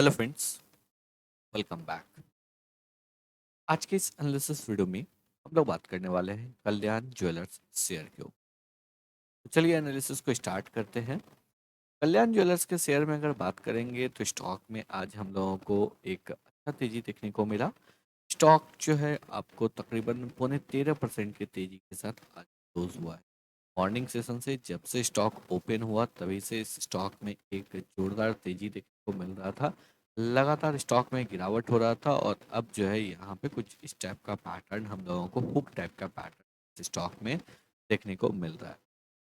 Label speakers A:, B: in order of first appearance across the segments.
A: Hello friends, welcome back. आज के इस एनालिसिस वीडियो में हम लोग बात करने वाले हैं कल्याण ज्वेलर्स शेयर के ऊपर। तो चलिए एनालिसिस को स्टार्ट करते हैं। कल्याण ज्वेलर्स के शेयर में अगर बात करेंगे तो स्टॉक में आज हम लोगों को एक अच्छा तेजी देखने को मिला। स्टॉक जो है आपको तकरीबन 13.5% की तेजी के साथ आज क्लोज हुआ है। मॉर्निंग सेशन से जब से स्टॉक ओपन हुआ तभी से इस स्टॉक में एक जोरदार तेजी देखने को मिल रहा था। लगातार स्टॉक में गिरावट हो रहा था और अब जो है यहाँ पे कुछ इस टाइप का पैटर्न हम लोगों को हुक टाइप का पैटर्न स्टॉक में देखने को मिल रहा है।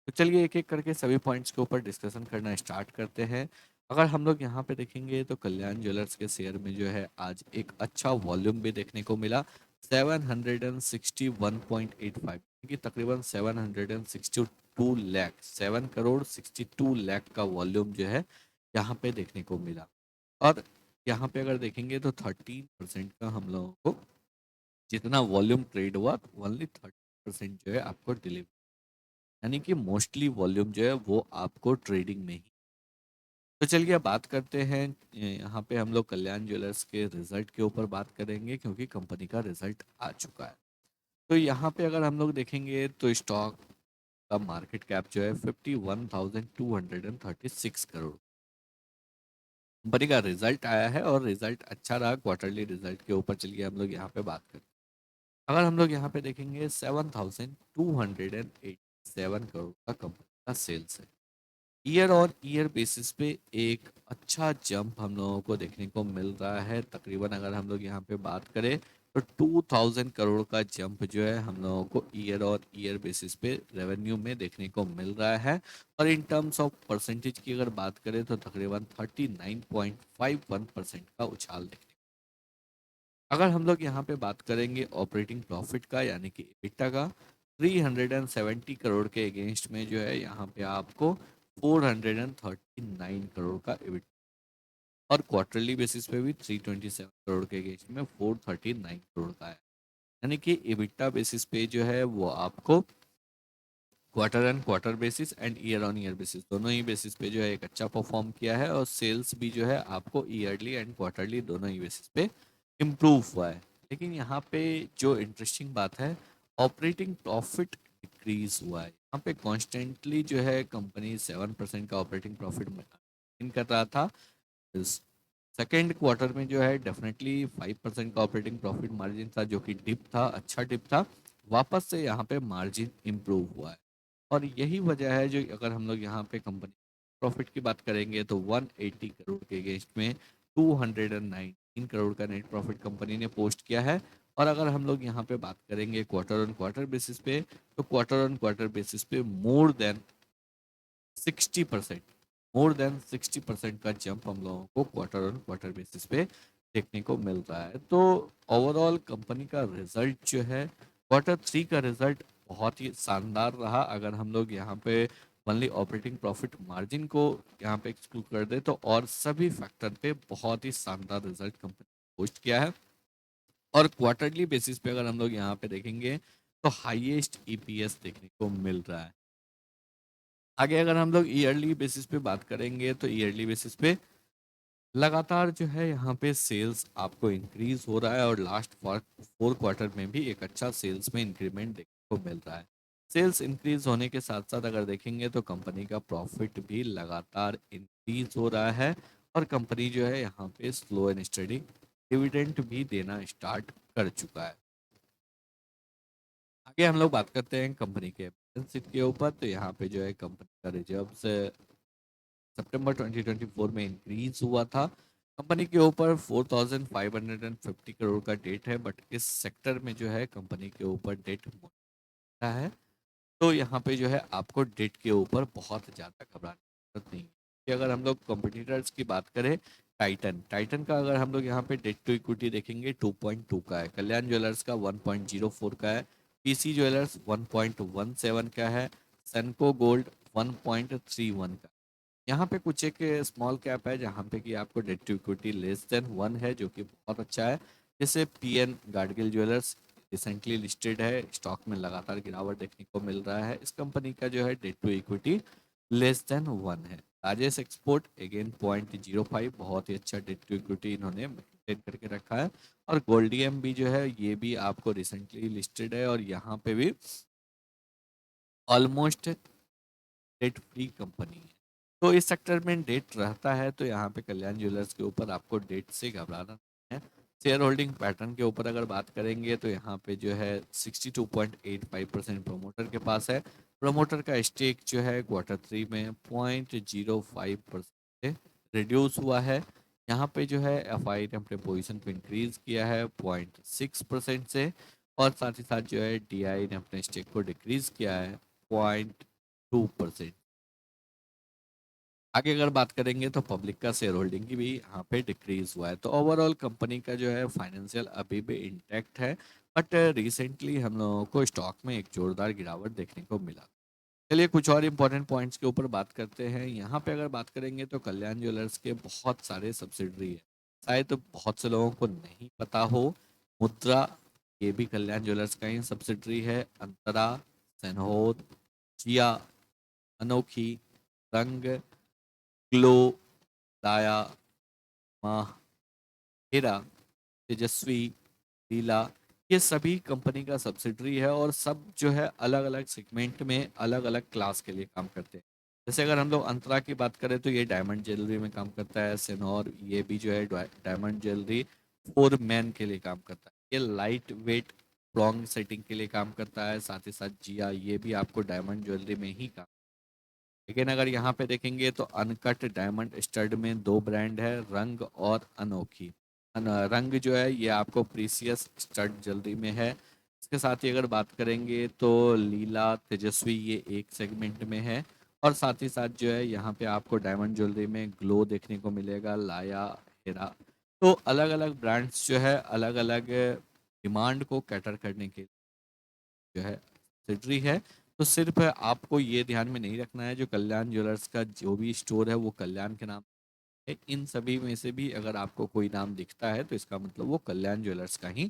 A: तो चलिए एक एक करके सभी पॉइंट्स के ऊपर डिस्कशन करना स्टार्ट करते हैं। अगर हम लोग यहाँ पे देखेंगे तो कल्याण ज्वेलर्स के शेयर में जो है आज एक अच्छा वॉल्यूम भी देखने को मिला। 761.85 कि तकरीबन 762 लाख का वॉल्यूम जो है यहाँ पे देखने को मिला। और यहाँ पे अगर देखेंगे तो 13% का हम लोगों को जितना वॉल्यूम ट्रेड हुआ ओनली 30% जो है आपको डिलीवर, यानी कि मोस्टली वॉल्यूम जो है वो आपको ट्रेडिंग में ही। तो चलिए अब बात करते हैं। यहाँ पे हम लोग कल्याण ज्वेलर्स के रिजल्ट के ऊपर बात करेंगे क्योंकि कंपनी का रिजल्ट आ चुका है। तो यहाँ पे अगर हम लोग देखेंगे तो स्टॉक का मार्केट कैप जो है 51,236 करोड़। कंपनी का रिजल्ट आया है और रिजल्ट अच्छा रहा। क्वार्टरली रिजल्ट के ऊपर चलिए हम लोग यहाँ पे बात करते हैं। अगर हम लोग यहाँ पे देखेंगे 7,287 करोड़ का कंपनी का सेल्स है। ईयर ऑन ईयर बेसिस पे एक अच्छा जंप हम लोगों को देखने को मिल रहा है। तकरीबन अगर हम लोग यहाँ पे बात करें तो 2000 करोड़ का जंप जो है हम लोगों को ईयर ऑन ईयर बेसिस पे रेवेन्यू में देखने को मिल रहा है। और इन टर्म्स ऑफ परसेंटेज की अगर बात करें तो तकरीबन 39.51% का उछाल देखने। अगर हम लोग यहाँ पे बात करेंगे ऑपरेटिंग प्रॉफिट का यानी कि EBITDA का, 370 करोड़ के अगेंस्ट में जो है यहाँ पे आपको 439 करोड़ का EBITDA। और क्वार्टरली बेसिस पे भी 327 करोड़ के अगेंस्ट में 439 करोड़ का है। यानी कि EBITDA बेसिस पे जो है वो आपको quarter and quarter basis and year on year basis दोनों ही बेसिस पे जो है एक अच्छा परफॉर्म किया है। और सेल्स भी जो है आपको ईयरली एंड क्वार्टरली दोनों ही बेसिस पे इम्प्रूव हुआ है। लेकिन यहाँ पे जो इंटरेस्टिंग बात है, ऑपरेटिंग प्रॉफिट डिक्रीज हुआ है। यहाँ पे कॉन्स्टेंटली जो है कंपनी 7% का ऑपरेटिंग प्रॉफिट मेंटेन कर रहा था। सेकेंड क्वार्टर में जो है डेफिनेटली 5% का ऑपरेटिंग प्रॉफिट मार्जिन था जो कि डिप था, अच्छा डिप था। वापस से यहाँ पे मार्जिन इम्प्रूव हुआ है। और यही वजह है जो अगर हम लोग यहाँ पे कंपनी प्रॉफिट की बात करेंगे तो 180 करोड़ के अगेंस्ट में 219 करोड़ का नेट प्रॉफिट कंपनी ने पोस्ट किया है। और अगर हम लोग यहाँ पे बात करेंगे क्वार्टर ऑन क्वार्टर बेसिस पे तो क्वार्टर ऑन क्वार्टर बेसिस पे मोर देन 60% का जंप हम लोगों को क्वार्टर ऑन क्वार्टर बेसिस पे देखने को मिल रहा है। तो ओवरऑल कंपनी का रिजल्ट जो है Q3 का रिजल्ट बहुत ही शानदार रहा। अगर हम लोग यहाँ पे ओनली ऑपरेटिंग प्रॉफिट मार्जिन को यहाँ पे एक्सक्लूड कर दे तो और सभी फैक्टर पे बहुत ही शानदार रिजल्ट कंपनी पोस्ट किया है। और क्वार्टरली बेसिस पे अगर हम लोग यहाँ पे देखेंगे तो हाईएस्ट EPS देखने को मिल रहा है। आगे अगर हम लोग ईयरली बेसिस पे बात करेंगे तो ईयरली बेसिस पे लगातार जो है यहाँ पे सेल्स आपको इंक्रीज हो रहा है और लास्ट 4 क्वार्टर में भी एक अच्छा सेल्स में इंक्रीमेंट देखने को मिल रहा है। सेल्स इंक्रीज होने के साथ साथ अगर देखेंगे तो कंपनी का प्रॉफिट भी लगातार इंक्रीज हो रहा है। और कंपनी जो है यहाँ पे स्लो एंड स्टडी डिविडेंड भी देना स्टार्ट कर चुका है। आगे हम लोग बात करते हैं कंपनी के बैलेंस शीट के ऊपर। तो यहाँ पे जो है कंपनी का रिजर्व सितंबर 2024 में इंक्रीज हुआ था। कंपनी के ऊपर 4550 करोड़ का डेट है, बट इस सेक्टर में जो है कंपनी के ऊपर डेट मोटा है। तो यहाँ पे जो है आपको डेट के ऊपर बहुत ज़्यादा घबराने की जरूरत नहीं है। कि अगर हम लोग कंपटीटर्स की बात करें, टाइटन टाइटन का अगर हम लोग यहाँ पे डेट टू इक्विटी देखेंगे 2.2 का है, कल्याण ज्वेलर्स का 1.04 का है, पीसी ज्वेलर्स 1.17 का है, सेनको गोल्ड 1.31 का। यहाँ पे कुछ एक स्मॉल कैप है जहाँ पे कि आपको debt to equity less than 1 है जो कि बहुत अच्छा है। जैसे PN Gadgil jewellers recently listed है, स्टॉक में लगातार गिरावट देखने को मिल रहा है। इस कंपनी का जो है debt to equity less than 1 है। राजेश एक्सपोर्ट अगेन 0.05, बहुत ही अच्छा डेट टू इक्विटी इन्होंने मेंटेन करके रखा है। और गोल्डियम भी जो है ये भी आपको रिसेंटली लिस्टेड है और यहाँ पे भी ऑलमोस्ट डेट फ्री कंपनी है। तो इस सेक्टर में डेट रहता है तो यहाँ पे कल्याण ज्वेलर्स के ऊपर आपको डेट से घबराना नहीं है। शेयर होल्डिंग पैटर्न के ऊपर अगर बात करेंगे तो यहाँ पे जो है 62.85% प्रमोटर के पास है। प्रमोटर का स्टेक जो है Q3 में 0.05% से रिड्यूस हुआ है। यहाँ पे जो है एफआई ने अपने पोजीशन को इंक्रीज किया है 0.6% से, और साथ ही साथ जो है डीआई ने अपने स्टेक को डिक्रीज किया है 0.2%। आगे अगर बात करेंगे तो पब्लिक का शेयर होल्डिंग की भी यहाँ पे डिक्रीज हुआ है। तो ओवरऑल कंपनी का जो है फाइनेंशियल अभी भी इंटैक्ट है, बट रिसेंटली हम लोगों को स्टॉक में एक जोरदार गिरावट देखने को मिला। चलिए कुछ और इम्पोर्टेंट पॉइंट्स के ऊपर बात करते हैं। यहाँ पे अगर बात करेंगे तो कल्याण ज्वेलर्स के बहुत सारे सब्सिडरी है, शायद तो बहुत से लोगों को नहीं पता हो। मुद्रा ये भी कल्याण ज्वेलर्स का ही सब्सिडरी है। अंतरा, सनहोद, जिया, अनोखी, रंग, ग्लो, दाया, माह, हीरा, तेजस्वी, लीला, ये सभी कंपनी का सब्सिडरी है और सब जो है अलग अलग सेगमेंट में अलग अलग क्लास के लिए काम करते हैं। जैसे अगर हम लोग अंतरा की बात करें तो ये डायमंड ज्वेलरी में काम करता है। सेनोर ये भी जो है डायमंड ज्वेलरी फॉर मैन के लिए काम करता है। ये लाइट वेट लॉन्ग सेटिंग के लिए काम करता है। साथ ही साथ जिया ये भी आपको डायमंड ज्वेलरी में ही काम। लेकिन अगर यहाँ पे देखेंगे तो अनकट डायमंड स्टड में दो ब्रांड है, रंग और अनोखी। रंग जो है ये आपको प्रीसियस स्टड ज्वेलरी में है। इसके साथ ही अगर बात करेंगे तो लीला, तेजस्वी ये एक सेगमेंट में है। और साथ ही साथ जो है यहाँ पे आपको डायमंड ज्वेलरी में ग्लो देखने को मिलेगा, लाया, हेरा। तो अलग अलग ब्रांड्स जो है अलग अलग डिमांड को कैटर करने के जो है सब्सिडरी है। तो सिर्फ आपको ये ध्यान में नहीं रखना है जो कल्याण ज्वेलर्स का जो भी स्टोर है वो कल्याण के नाम है। इन सभी में से भी अगर आपको कोई नाम दिखता है तो इसका मतलब वो कल्याण ज्वेलर्स का ही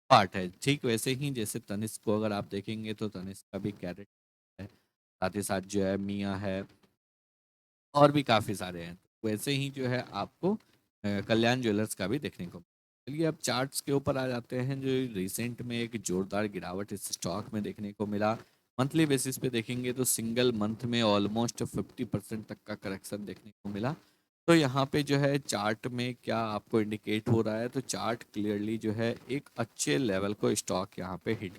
A: पार्ट है। ठीक वैसे ही जैसे तनिष्क को अगर आप देखेंगे तो तनिष्क का भी कैरेट है, साथ ही साथ जो है मिया है, और भी काफ़ी सारे हैं। तो वैसे ही जो है आपको कल्याण ज्वेलर्स का भी देखने को। चलिए अब चार्ट्स के ऊपर आ जाते हैं। जो रिसेंट में एक जोरदार गिरावट इस स्टॉक में देखने को मिला। मंथली बेसिस पे देखेंगे तो सिंगल मंथ में ऑलमोस्ट 50% तक का करेक्शन देखने को मिला। तो यहाँ पे जो है चार्ट में क्या आपको इंडिकेट हो रहा है, तो चार्ट क्लियरली जो है एक अच्छे लेवल को स्टॉक यहाँ पे हिट,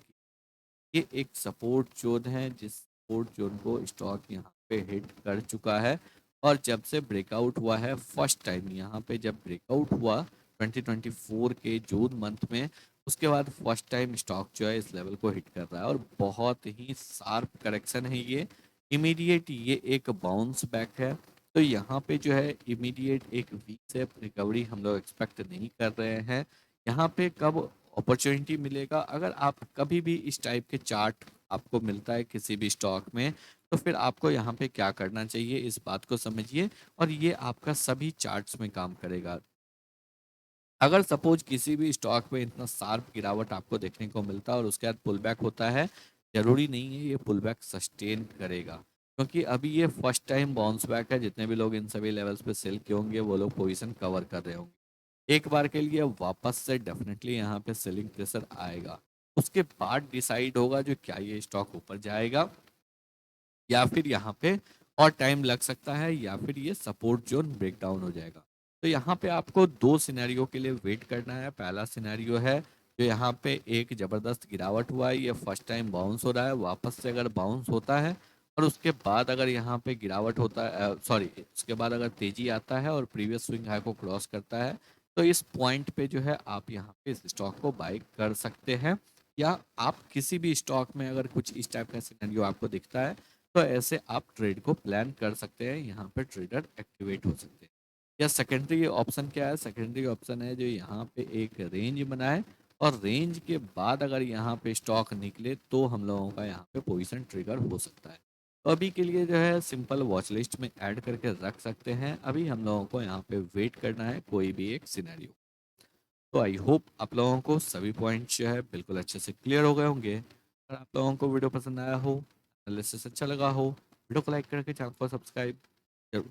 A: ये एक सपोर्ट जोन है जिस सपोर्ट जोन को स्टॉक यहाँ पे हिट कर चुका है। और जब से ब्रेकआउट हुआ है फर्स्ट टाइम, यहाँ पे जब ब्रेकआउट हुआ 2024 के जून मंथ में, उसके बाद फर्स्ट टाइम स्टॉक जो है इस लेवल को हिट कर रहा है और बहुत ही शार्प करेक्शन है ये। इमीडिएट ये एक बाउंस बैक है। तो यहाँ पे जो है इमीडिएट एक वी शेप रिकवरी हम लोग एक्सपेक्ट नहीं कर रहे हैं। यहाँ पे कब अपॉर्चुनिटी मिलेगा, अगर आप कभी भी इस टाइप के चार्ट आपको मिलता है किसी भी स्टॉक में, तो फिर आपको यहाँ पे क्या करना चाहिए इस बात को समझिए और ये आपका सभी चार्ट्स में काम करेगा। अगर सपोज किसी भी स्टॉक में इतना शार्प गिरावट आपको देखने को मिलता है और उसके बाद पुल बैक होता है, जरूरी नहीं है ये पुल बैक सस्टेन करेगा, क्योंकि अभी ये फर्स्ट टाइम बाउंस बैक है। जितने भी लोग इन सभी लेवल्स पे सेल किए होंगे वो लोग पोजीशन कवर कर रहे होंगे। एक बार के लिए वापस से डेफिनेटली यहाँ पे सेलिंग प्रेशर आएगा। उसके बाद डिसाइड होगा जो क्या ये स्टॉक ऊपर जाएगा या फिर यहाँ पे और टाइम लग सकता है या फिर ये सपोर्ट जोन ब्रेक डाउन हो जाएगा। तो यहाँ पे आपको दो सिनेरियो के लिए वेट करना है। पहला सिनेरियो है जो यहाँ पे एक ज़बरदस्त गिरावट हुआ है, ये फर्स्ट टाइम बाउंस हो रहा है, वापस से अगर बाउंस होता है और उसके बाद अगर यहाँ पे गिरावट होता है, सॉरी उसके बाद अगर तेजी आता है और प्रीवियस स्विंग हाई को क्रॉस करता है, तो इस पॉइंट पे जो है आप यहाँ पे इस स्टॉक को बाई कर सकते हैं। या आप किसी भी स्टॉक में अगर कुछ इस टाइप का सिनेरियो आपको दिखता है तो ऐसे आप ट्रेड को प्लान कर सकते हैं, यहाँ पे ट्रेडर एक्टिवेट हो सकते हैं। या सेकेंडरी ऑप्शन क्या है, सेकेंडरी ऑप्शन है जो यहाँ पे एक रेंज बनाए और रेंज के बाद अगर यहाँ पे स्टॉक निकले तो हम लोगों का यहाँ पे पोजीशन ट्रिगर हो सकता है। तो अभी के लिए जो है सिंपल वॉच लिस्ट में ऐड करके रख सकते हैं। अभी हम लोगों को यहाँ पे वेट करना है कोई भी एक सिनेरियो। तो आई होप आप लोगों को सभी पॉइंट्स जो है बिल्कुल अच्छे से क्लियर हो गए होंगे। अगर आप लोगों को वीडियो पसंद आया हो, एनालिसिस अच्छा लगा हो, वीडियो को लाइक करके चैनल को सब्सक्राइब जरूर